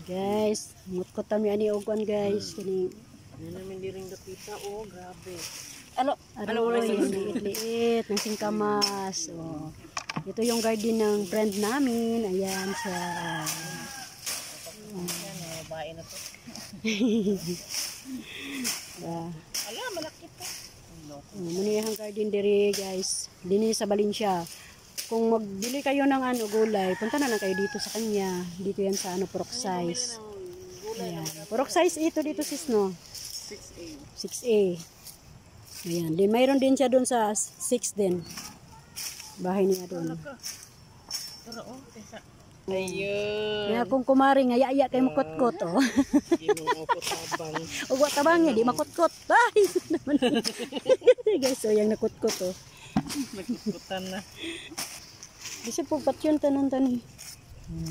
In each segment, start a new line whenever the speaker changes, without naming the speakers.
Guys, mutkot kami ani ogwan guys. Kini
Ano namin di rin nakita, oh, grabe.
liit ng singkamas. Oh. Ito yung garden ng friend namin. Ayan siya.
Yan, bae na to. Ala, malaki to.
Munihang garden diri guys. Dini sa Valencia. Kung magbili kayo ng gulay, punta na lang kayo dito sa kanya. Dito yan sa purok size. Ayan. Purok size ito dito sis no.
6A.
6A. Ayan. Di, mayroon din siya doon sa 6 din. Bahay niya doon.
Pero oh, tesa. Ayun.
Kaya kung kumari nga, iya kay makotkot, oh.
Hindi mo ako tabang.
Ugwa tabang niya, di makotkot. Ay, naman. Guys, so yung nakotkot, oh.
Nagkukutan na.
Kasi po, patsyon tanon-tanon.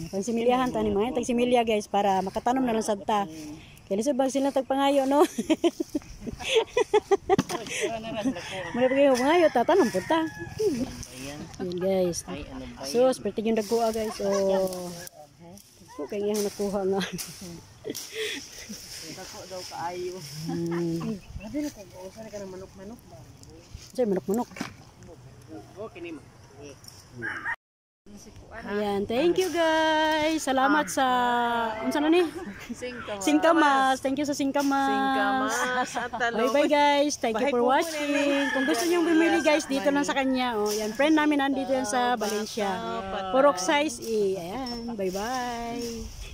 Pangsimilyahan, tanin mga tagsimilya, guys, para makatanom na lang sa ta. Kaya lisod bang sila tagpangayo, no? Mula pa kayo pangayo, tatanong po ta. Yan, guys. So, seperti yung nagkuha, guys. Oh. So, kaya yung nakuha nga.
Dako daw kaayo. Grabe na kung usan ka ng manok-manok ba?
Say, manok-manok.
Okay ni ma.
Ayan, thank you guys. Salamat sa unsa na ni?
Singkamas.
Singkamas. Thank you sa singkamas.
Singkamas at talong.
Bye bye guys. Thank you for watching. Kung gusto niyo bumili guys, dito lang sa kanya. Oh, yan friend namin nandito yan sa Valencia. Purok size E. Ayan, bye bye.